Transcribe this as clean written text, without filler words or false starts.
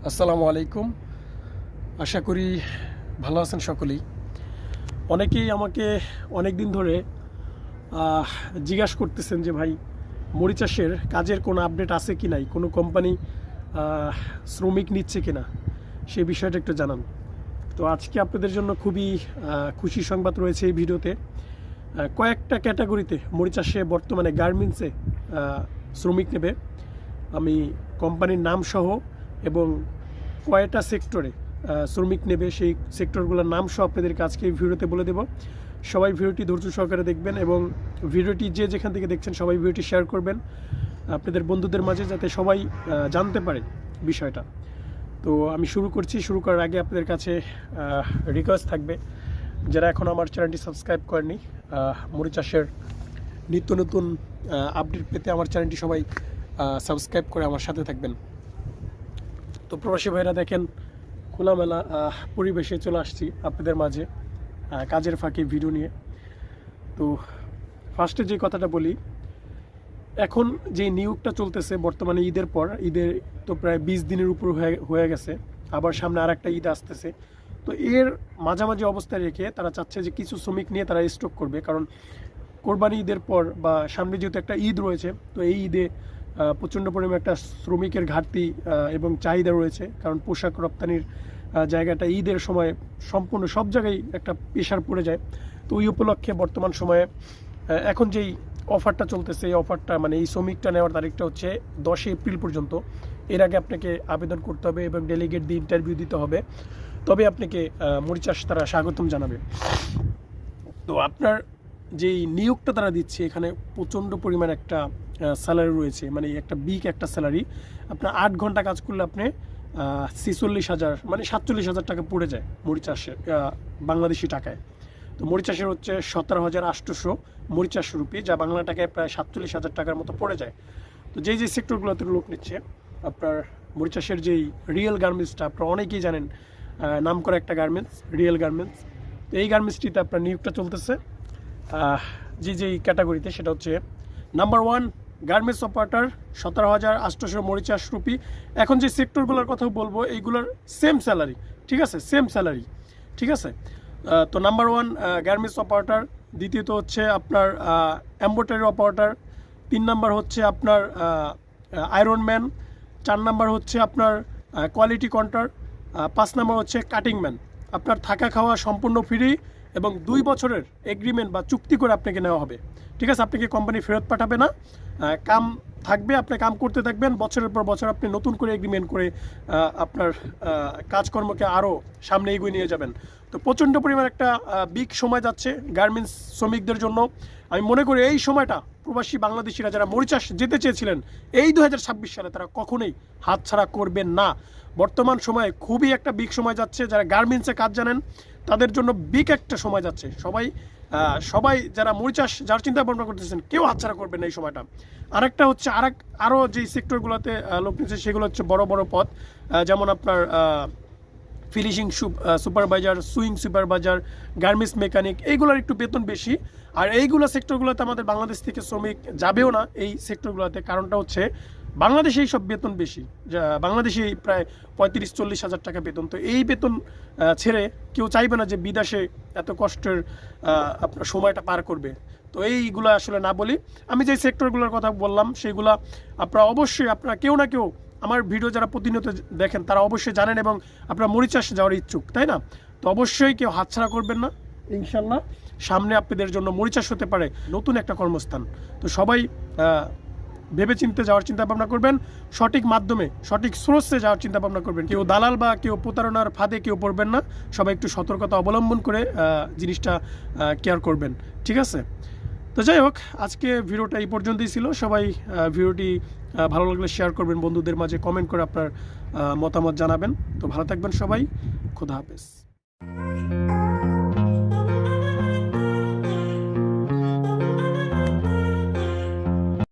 আসসালামু আলাইকুম। আশা করি ভালো আছেন সকলেই। অনেকেই আমাকে অনেক দিন ধরে জিজ্ঞাসা করতেছেন যে ভাই, মরিচ চাষের কাজের কোনো আপডেট আছে কি নাই, কোনো কোম্পানি শ্রমিক নিচ্ছে কিনা, সেই বিষয়টা একটু জানান। তো আজকে আপনাদের জন্য খুবই খুশি সংবাদ রয়েছে এই ভিডিওতে। কয়েকটা ক্যাটাগরিতে মরিচ চাষে বর্তমানে গার্মেন্টসে শ্রমিক নেবে। আমি কোম্পানির নাম সহ এবং কয়টা সেক্টরে শ্রমিক নেবে সেই সেক্টরগুলোর নাম সহ আপনাদেরকে আজকে এই ভিডিওতে বলে দেব। সবাই ভিডিওটি ধৈর্য সহকারে দেখবেন এবং ভিডিওটি যে যেখান থেকে দেখছেন সবাই ভিডিওটি শেয়ার করবেন আপনাদের বন্ধুদের মাঝে, যাতে সবাই জানতে পারে বিষয়টা। তো আমি শুরু করছি। শুরু করার আগে আপনাদের কাছে রিকোয়েস্ট থাকবে, যারা এখন আমার চ্যানেলটি সাবস্ক্রাইব করেনি, মরিচ চাষের নিত্য নতুন আপডেট পেতে আমার চ্যানেলটি সবাই সাবস্ক্রাইব করে আমার সাথে থাকবেন। তো প্রবাসী ভাইরা দেখেন, খোলামেলা পরিবেশে চলে আসছি আপনাদের মাঝে কাজের ফাঁকে ভিডিও নিয়ে। তো ফার্স্টে যে কথাটা বলি, এখন যে নিয়োগটা চলতেছে বর্তমানে ঈদের পর, ঈদের তো প্রায় 20 দিনের উপর হয়ে গেছে, আবার সামনে আর একটা ঈদ আসতেছে। তো এর মাঝামাঝি অবস্থায় রেখে তারা চাচ্ছে যে কিছু শ্রমিক নিয়ে তারা স্টক করবে, কারণ কোরবানি ঈদের পর বা সামনে যেহেতু একটা ঈদ রয়েছে, তো এই ঈদে প্রচণ্ড পরিমাণে একটা শ্রমিকের ঘাটতি এবং চাহিদা রয়েছে, কারণ পোশাক রপ্তানির জায়গাটা ঈদের সময় সম্পূর্ণ সব জায়গায় একটা প্রেশার পড়ে যায়। তো ওই উপলক্ষে বর্তমান সময়ে এখন যেই অফারটা চলতেছে, এই অফারটা মানে এই শ্রমিকটা নেওয়ার তারিখটা হচ্ছে 10 এপ্রিল পর্যন্ত। এর আগে আপনাকে আবেদন করতে হবে এবং ডেলিগেট দিয়ে ইন্টারভিউ দিতে হবে, তবে আপনাকে মরিচ চাষ তারা স্বাগতম জানাবে। তো আপনার যেই নিয়োগটা তারা দিচ্ছে, এখানে প্রচণ্ড পরিমাণ একটা স্যালারি রয়েছে, মানে একটা বিগ একটা স্যালারি। আপনার 8 ঘন্টা কাজ করলে আপনি 46,000 মানে 47,000 টাকা পড়ে যায় মরিচ চাষের বাংলাদেশি টাকায়। তো মরিচ চাষের হচ্ছে 17,800 মরিচ চাষ রুপি, যা বাংলা টাকায় প্রায় 47,000 টাকার মতো পড়ে যায়। তো যেই সেক্টরগুলোতে লোক নিচ্ছে, আপনার মরিচ চাষের যেই রিয়েল গার্মেন্টসটা আপনারা অনেকেই জানেন, নাম করা একটা গার্মেন্টস, রিয়েল গার্মেন্টস। তো এই গার্মেন্টসটিতে আপনার নিয়োগটা চলতেছে যেই ক্যাটাগরিতে, সেটা হচ্ছে নাম্বার 1 গার্মেন্টস অপারেটর, 17,800 মরিচ চাষ রুপি। এখন যে সেক্টরগুলোর কথা বলবো এইগুলোর সেম স্যালারি, ঠিক আছে, সেম স্যালারি, ঠিক আছে। তো নাম্বার 1 গার্মেন্টস অপারেটর, দ্বিতীয়ত হচ্ছে আপনার এমব্রয়ডারি অপারেটর, 3 নাম্বার হচ্ছে আপনার আয়রন ম্যান, 4 নাম্বার হচ্ছে আপনার কোয়ালিটি কন্ট্রোল, 5 নাম্বার হচ্ছে কাটিং ম্যান। আপনার থাকা খাওয়া সম্পূর্ণ ফ্রি এবং 2 বছরের এগ্রিমেন্ট বা চুক্তি করে আপনাকে নেওয়া হবে, ঠিক আছে। আপনাকে কোম্পানি ফেরত পাঠাবে না, কাম থাকবে, আপনি কাম করতে থাকবেন, বছরের পর বছর আপনি নতুন করে এগ্রিমেন্ট করে আপনার কাজকর্মকে আরও সামনে এগিয়ে নিয়ে যাবেন। তো প্রচণ্ড পরিমাণ একটা বিগ সময় যাচ্ছে গার্মেন্টস শ্রমিকদের জন্য। আমি মনে করি এই সময়টা প্রবাসী বাংলাদেশিরা যারা মরিচ চাষ যেতে চেয়েছিলেন এই 2026 সালে, তারা কখনোই হাতছাড়া করবেন না। বর্তমান সময়ে খুবই একটা বিগ সময় যাচ্ছে, যারা গার্মেন্টসে কাজ জানেন তাদের জন্য বিগ একটা সময় যাচ্ছে। সবাই যারা মরিচ চাষ যার চিন্তা ভাবনা করতেছেন, কেউ হাতছাড়া করবেন না এই সময়টা। আরেকটা হচ্ছে আরও যেই সেক্টরগুলোতে লোক নিচ্ছে, সেগুলো হচ্ছে বড় বড় পদ, যেমন আপনার finishing supervisor, swing supervisor, garments mechanic, এইগুলোর একটু বেতন বেশি। আর এইগুলো সেক্টরগুলোতে আমাদের বাংলাদেশ থেকে শ্রমিক যাবেও না এই সেক্টরগুলোতে, কারণটা হচ্ছে বাংলাদেশে এই সব বেতন বেশি, বাংলাদেশে প্রায় 35-40 হাজার টাকা বেতন। তো এই বেতন ছেড়ে কেউ চাইবে না যে বিদেশে এত কষ্টের আপনার সময়টা পার করবে। তো এইগুলো আসলে না বলি, আমি যে সেক্টরগুলোর কথা বললাম সেইগুলা আপনারা কেউ না কেউ আমার ভিডিও যারা প্রতিনিয়ত দেখেন তারা অবশ্যই জানেন এবং আপনারা মরিচ চাষে যাওয়ার ইচ্ছুক, তাই না? তো অবশ্যই কেউ হাতছাড়া করবেন না। ইনশাল্লাহ সামনে আপনাদের জন্য মরিচ চাষ হতে পারে নতুন একটা কর্মস্থান। তো সবাই ভেবেচিন্তে যাওয়ার চিন্তা ভাবনা করবেন, সঠিক মাধ্যমে সঠিক স্রোতে যাওয়ার চিন্তা ভাবনা করবেন। কেউ দালাল বা কেউ প্রতারণার ফাঁদে কেউ পড়বেন না। সবাই একটু সতর্কতা অবলম্বন করে জিনিসটা কেয়ার করবেন, ঠিক আছে। তো যাই হোক, আজকে ভিডিওটা এই পর্যন্তই ছিল। সবাই ভিডিওটি ভালো লাগলে শেয়ার করবেন বন্ধুদের মাঝে, কমেন্ট করে আপনার মতামত জানাবেন। তো ভালো থাকবেন সবাই, খোদা হাফেজ।